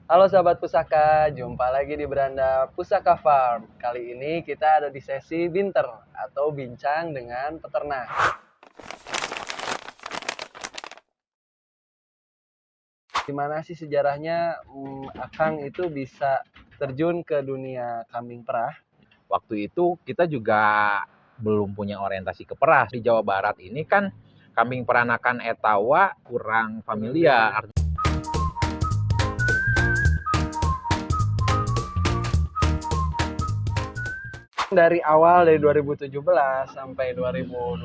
Halo sahabat pusaka, jumpa lagi di beranda Pusaka Farm. Kali ini kita ada di sesi binter atau bincang dengan peternak. Gimana sih sejarahnya Akang itu bisa terjun ke dunia kambing perah? Waktu itu kita juga belum punya orientasi ke perah. Di Jawa Barat ini kan kambing peranakan etawa kurang familiar. Dari awal dari 2017 sampai 2020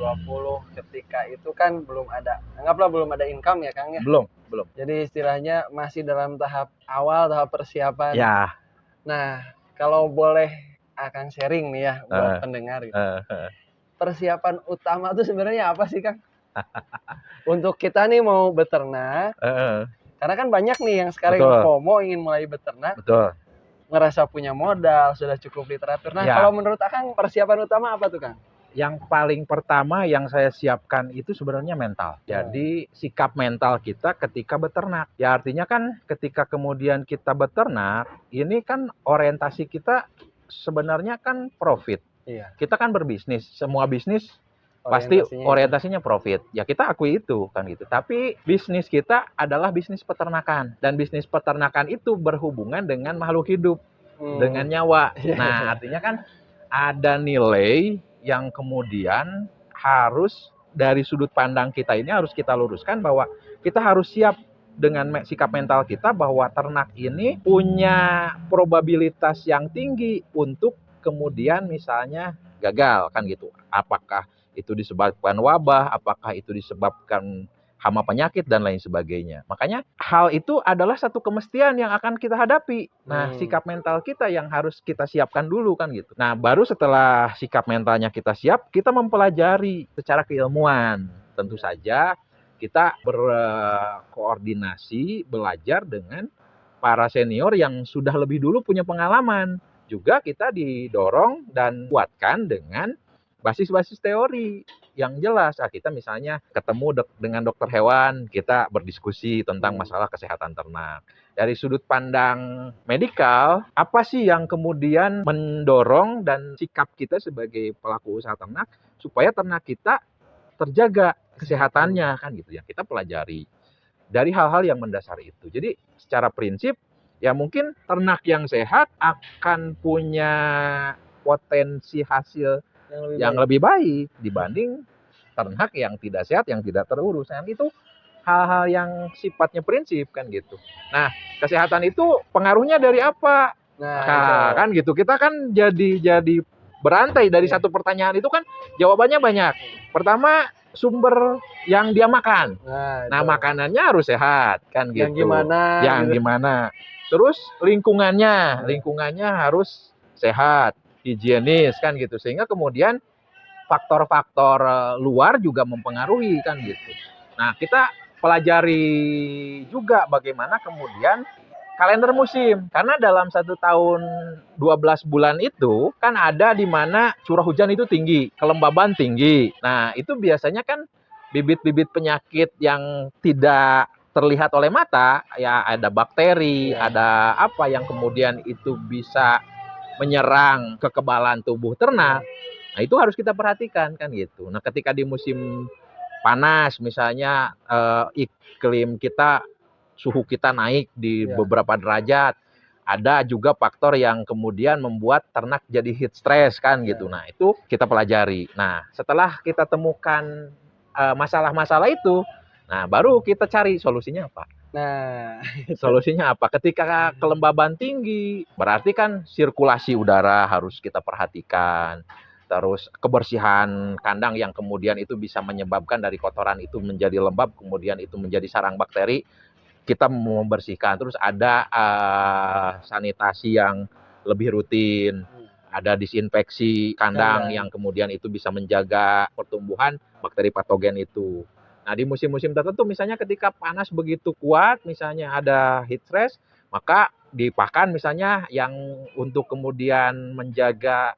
ketika itu kan belum ada, anggaplah belum ada income ya Kang ya. Belum. Jadi istilahnya masih dalam tahap awal, tahap persiapan. Ya. Nah, kalau boleh Akang sharing nih ya buat pendengar gitu. Persiapan utama tuh sebenarnya apa sih Kang? Untuk kita nih mau beternak, karena kan banyak nih yang sekarang FOMO ingin mulai beternak. Betul. Ngerasa punya modal, sudah cukup literatur. Nah, Ya. kalau menurut Akang persiapan utama apa tuh Kang? Yang paling pertama yang saya siapkan itu sebenarnya mental. Jadi sikap mental kita ketika beternak. Ya artinya kan ketika kemudian kita beternak, ini kan orientasi kita sebenarnya kan profit. Iya. Kita kan berbisnis, semua bisnis pasti orientasinya profit. Ya kita akui itu kan gitu. Tapi bisnis kita adalah bisnis peternakan, dan bisnis peternakan itu berhubungan dengan makhluk hidup, dengan nyawa. Nah, artinya kan ada nilai yang kemudian harus dari sudut pandang kita ini harus kita luruskan, bahwa kita harus siap dengan sikap mental kita bahwa ternak ini punya probabilitas yang tinggi untuk kemudian misalnya gagal kan gitu. Apakah itu disebabkan wabah, apakah itu disebabkan hama penyakit dan lain sebagainya. Makanya hal itu adalah satu kemestian yang akan kita hadapi. Nah, sikap mental kita yang harus kita siapkan dulu kan gitu. Nah, baru setelah sikap mentalnya kita siap, kita mempelajari secara keilmuan. Tentu saja kita berkoordinasi, belajar dengan para senior yang sudah lebih dulu punya pengalaman. Juga kita didorong dan kuatkan dengan basis-basis teori yang jelas. Kita misalnya ketemu dengan dokter hewan, kita berdiskusi tentang masalah kesehatan ternak. Dari sudut pandang medikal, apa sih yang kemudian mendorong dan sikap kita sebagai pelaku usaha ternak supaya ternak kita terjaga kesehatannya kan gitu ya. Kita pelajari dari hal-hal yang mendasar itu. Jadi secara prinsip ya mungkin ternak yang sehat akan punya potensi hasil yang lebih baik dibanding ternak yang tidak sehat, yang tidak terurus. Nah, itu hal-hal yang sifatnya prinsip kan gitu. Nah, kesehatan itu pengaruhnya dari apa? Nah kan gitu. Kita kan jadi berantai dari satu pertanyaan itu kan jawabannya banyak. Pertama, sumber yang dia makan. Nah, makanannya harus sehat kan gitu. Yang gimana? Terus lingkungannya harus sehat, higienis kan gitu. Sehingga kemudian faktor-faktor luar juga mempengaruhi kan gitu. Nah, kita pelajari juga bagaimana kemudian kalender musim. Karena dalam 1 tahun 12 bulan itu kan ada di mana curah hujan itu tinggi, kelembaban tinggi. Nah, itu biasanya kan bibit-bibit penyakit yang tidak terlihat oleh mata, ya ada bakteri, ada apa yang kemudian itu bisa menyerang kekebalan tubuh ternak. Nah, itu harus kita perhatikan kan gitu. Nah, ketika di musim panas misalnya iklim kita, suhu kita naik di beberapa derajat, ada juga faktor yang kemudian membuat ternak jadi heat stress kan gitu. Nah, itu kita pelajari. Nah, setelah kita temukan masalah-masalah itu, nah baru kita cari solusinya apa. Nah, solusinya apa? Ketika kelembaban tinggi, berarti kan sirkulasi udara harus kita perhatikan. Terus kebersihan kandang yang kemudian itu bisa menyebabkan dari kotoran itu menjadi lembab, kemudian itu menjadi sarang bakteri, kita membersihkan. Terus ada sanitasi yang lebih rutin, ada disinfeksi kandang yang kemudian itu bisa menjaga pertumbuhan bakteri patogen itu. Nah, di musim-musim tertentu misalnya ketika panas begitu kuat, misalnya ada heat stress, maka di pakan misalnya yang untuk kemudian menjaga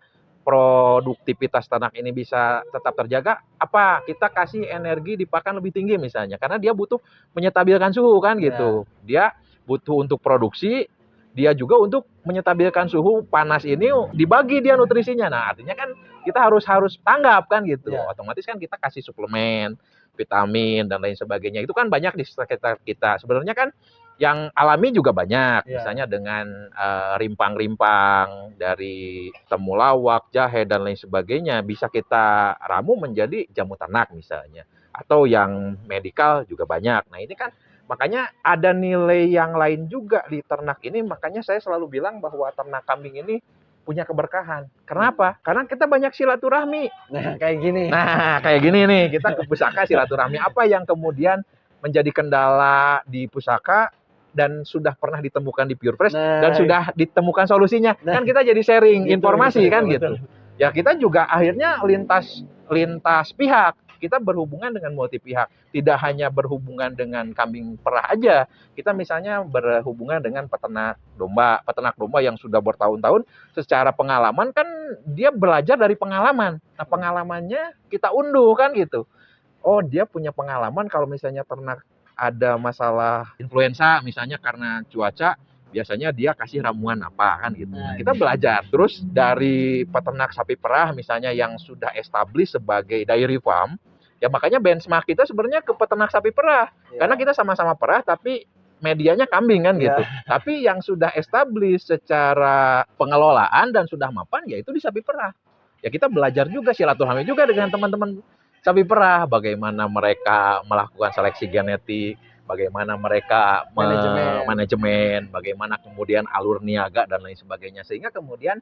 produktivitas ternak ini bisa tetap terjaga, apa kita kasih energi di pakan lebih tinggi misalnya, karena dia butuh menyetabilkan suhu kan gitu. Dia butuh untuk produksi, dia juga untuk menyetabilkan suhu panas ini dibagi dia nutrisinya. Nah, artinya kan kita harus tanggap kan gitu. Ya. Otomatis kan kita kasih suplemen, vitamin dan lain sebagainya. Itu kan banyak di sekitar kita. Sebenarnya kan yang alami juga banyak, misalnya dengan rimpang-rimpang dari temulawak, jahe dan lain sebagainya bisa kita ramu menjadi jamu ternak misalnya. Atau yang medikal juga banyak. Nah, ini kan makanya ada nilai yang lain juga di ternak ini, makanya saya selalu bilang bahwa ternak kambing ini punya keberkahan. Kenapa? Karena kita banyak silaturahmi. Nah, kayak gini. Nah, kayak gini nih, kita ke pusaka silaturahmi. Apa yang kemudian menjadi kendala di pusaka dan sudah pernah ditemukan di Pure Fresh dan sudah ditemukan solusinya. Kan kita jadi sharing informasi kan gitu. Ya kita juga akhirnya lintas pihak. Kita berhubungan dengan multi pihak. Tidak hanya berhubungan dengan kambing perah aja. Kita misalnya berhubungan dengan peternak domba yang sudah bertahun-tahun. Secara pengalaman kan dia belajar dari pengalaman. Nah, pengalamannya kita unduh kan gitu. Oh, dia punya pengalaman kalau misalnya ternak ada masalah influenza misalnya karena cuaca, biasanya dia kasih ramuan apa kan gitu. Nah, kita belajar. Terus dari peternak sapi perah misalnya yang sudah established sebagai dairy farm, ya makanya benchmark kita sebenarnya ke peternak sapi perah. Karena kita sama-sama perah tapi medianya kambing kan gitu. Tapi yang sudah established secara pengelolaan dan sudah mapan yaitu di sapi perah. Ya kita belajar juga silaturahmi juga dengan teman-teman sapi perah, bagaimana mereka melakukan seleksi genetik, bagaimana mereka manajemen, bagaimana kemudian alur niaga dan lain sebagainya. Sehingga kemudian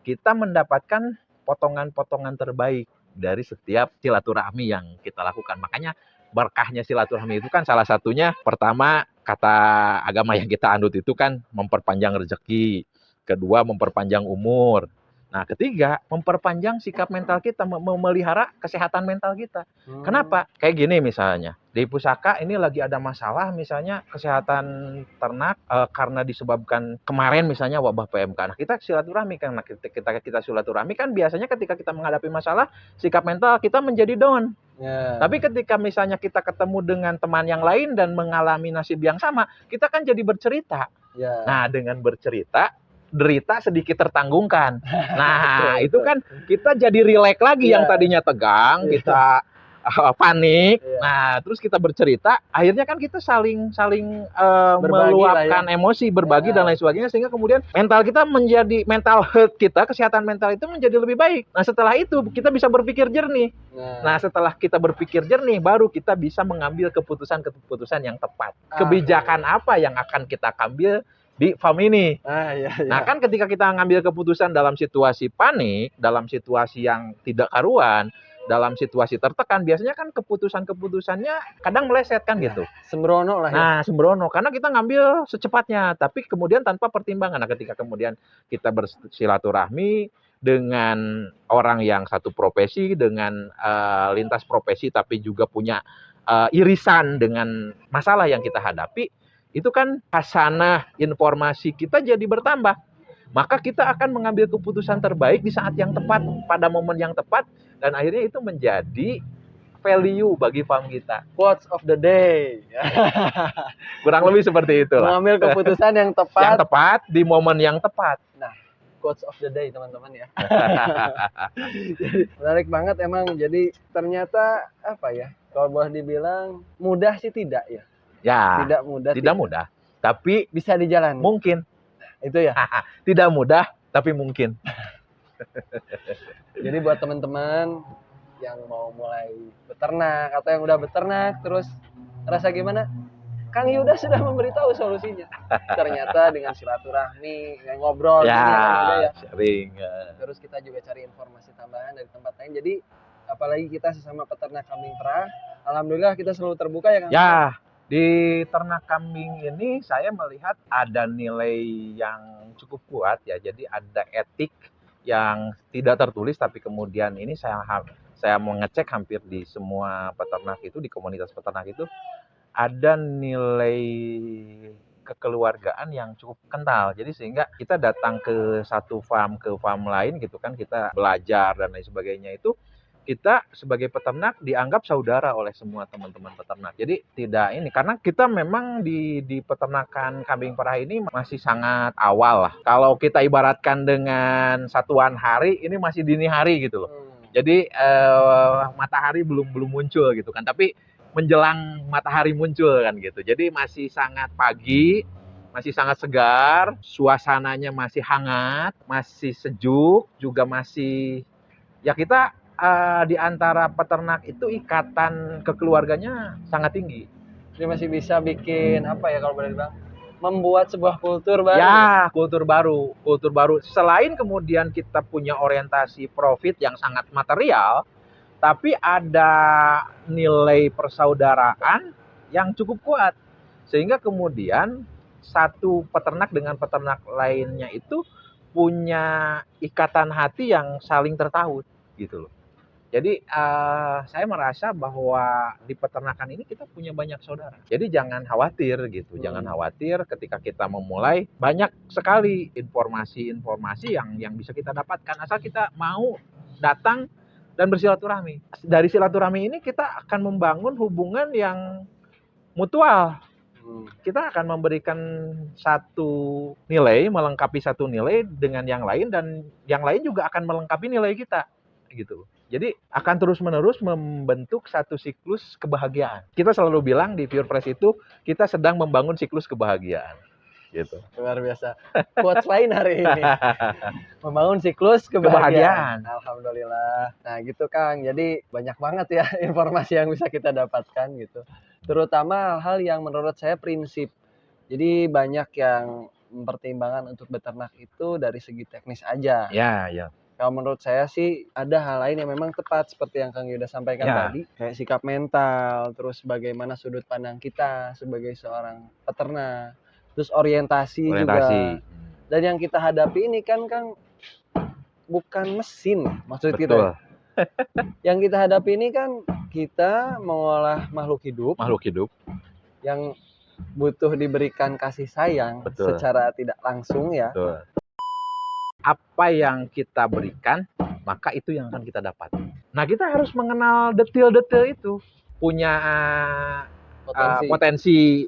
kita mendapatkan potongan-potongan terbaik dari setiap silaturahmi yang kita lakukan. Makanya berkahnya silaturahmi itu kan salah satunya, pertama kata agama yang kita anut itu kan memperpanjang rezeki, kedua memperpanjang umur. Nah, ketiga, memperpanjang sikap mental kita, memelihara kesehatan mental kita. Kenapa? Kayak gini misalnya, di pusaka ini lagi ada masalah misalnya kesehatan ternak karena disebabkan kemarin misalnya wabah PMK. Nah, kita silaturahmi karena kita silaturahmi kan biasanya ketika kita menghadapi masalah, sikap mental kita menjadi down. Tapi ketika misalnya kita ketemu dengan teman yang lain dan mengalami nasib yang sama, kita kan jadi bercerita. Nah, dengan bercerita, derita sedikit tertanggungkan. Nah, itu kan kita jadi rileks lagi yang tadinya tegang, kita panik. Nah, terus kita bercerita, akhirnya kan kita saling meluapkan emosi, berbagi dan lain sebagainya, sehingga kemudian mental kita menjadi, mental health kita, kesehatan mental itu menjadi lebih baik. Nah, setelah itu kita bisa berpikir jernih. Nah, setelah kita berpikir jernih, baru kita bisa mengambil keputusan yang tepat. Kebijakan apa yang akan kita ambil di farm ini. Nah, kan ketika kita ngambil keputusan dalam situasi panik, dalam situasi yang tidak karuan, dalam situasi tertekan, biasanya kan keputusannya kadang meleset kan gitu. Sembrono lah ya. Nah, sembrono. Karena kita ngambil secepatnya, tapi kemudian tanpa pertimbangan. Nah, ketika kemudian kita bersilaturahmi dengan orang yang satu profesi, dengan lintas profesi, tapi juga punya irisan dengan masalah yang kita hadapi, itu kan hasanah informasi kita jadi bertambah. Maka kita akan mengambil keputusan terbaik di saat yang tepat, pada momen yang tepat, dan akhirnya itu menjadi value bagi farm kita. Quotes of the day. Kurang lebih seperti itulah. Mengambil keputusan yang tepat. Yang tepat, di momen yang tepat. Nah, quotes of the day teman-teman ya. Menarik banget emang. Jadi ternyata apa ya, kalau boleh dibilang mudah sih tidak ya. Ya, tidak mudah. Tapi bisa dijalani. Mungkin. Itu ya. Tidak mudah, tapi mungkin. Jadi buat teman-teman yang mau mulai beternak atau yang udah beternak terus rasa gimana? Kang Yuda sudah memberitahu solusinya. Ternyata dengan silaturahmi, dengan ngobrol ya. Sharing. Terus kita juga cari informasi tambahan dari tempat lain. Jadi apalagi kita sesama peternak kambing perah, alhamdulillah kita selalu terbuka ya Kang. Ya. Di ternak kambing ini saya melihat ada nilai yang cukup kuat ya. Jadi ada etik yang tidak tertulis, tapi kemudian ini saya mau ngecek hampir di semua peternak itu, di komunitas peternak itu ada nilai kekeluargaan yang cukup kental. Jadi sehingga kita datang ke satu farm ke farm lain gitu kan, kita belajar dan lain sebagainya itu kita sebagai peternak dianggap saudara oleh semua teman-teman peternak. Jadi tidak ini, karena kita memang di peternakan kambing perah ini masih sangat awal lah. Kalau kita ibaratkan dengan satuan hari, ini masih dini hari gitu loh. Jadi matahari belum muncul gitu kan, tapi menjelang matahari muncul kan gitu. Jadi masih sangat pagi, masih sangat segar, suasananya masih hangat, masih sejuk, juga masih ya kita di antara peternak itu ikatan kekeluarganya sangat tinggi. Jadi masih bisa bikin apa ya kalau boleh dibilang, membuat sebuah kultur baru. Ya, kultur baru. Selain kemudian kita punya orientasi profit yang sangat material, tapi ada nilai persaudaraan yang cukup kuat. Sehingga kemudian satu peternak dengan peternak lainnya itu punya ikatan hati yang saling tertaut gitu loh. Jadi saya merasa bahwa di peternakan ini kita punya banyak saudara. Jadi jangan khawatir gitu, jangan khawatir ketika kita memulai, banyak sekali informasi-informasi yang bisa kita dapatkan asal kita mau datang dan bersilaturahmi. Dari silaturahmi ini kita akan membangun hubungan yang mutual. Kita akan memberikan satu nilai, melengkapi satu nilai dengan yang lain, dan yang lain juga akan melengkapi nilai kita gitu. Jadi akan terus-menerus membentuk satu siklus kebahagiaan. Kita selalu bilang di Pure Fresh itu kita sedang membangun siklus kebahagiaan. Gitu. Luar biasa. Quotes lain hari ini. Membangun siklus kebahagiaan. Alhamdulillah. Nah gitu Kang. Jadi banyak banget ya informasi yang bisa kita dapatkan gitu. Terutama hal-hal yang menurut saya prinsip. Jadi banyak yang mempertimbangkan untuk beternak itu dari segi teknis aja. Ya. Kalau menurut saya sih ada hal lain yang memang tepat seperti yang Kang Yuda sampaikan tadi, kayak sikap mental, terus bagaimana sudut pandang kita sebagai seorang peternak, terus orientasi juga. Dan yang kita hadapi ini kan Kang bukan mesin, maksud kita. Yang kita hadapi ini kan kita mengolah makhluk hidup yang butuh diberikan kasih sayang secara tidak langsung ya. Betul. Apa yang kita berikan, maka itu yang akan kita dapat. Nah, kita harus mengenal detail-detail itu. Punya potensi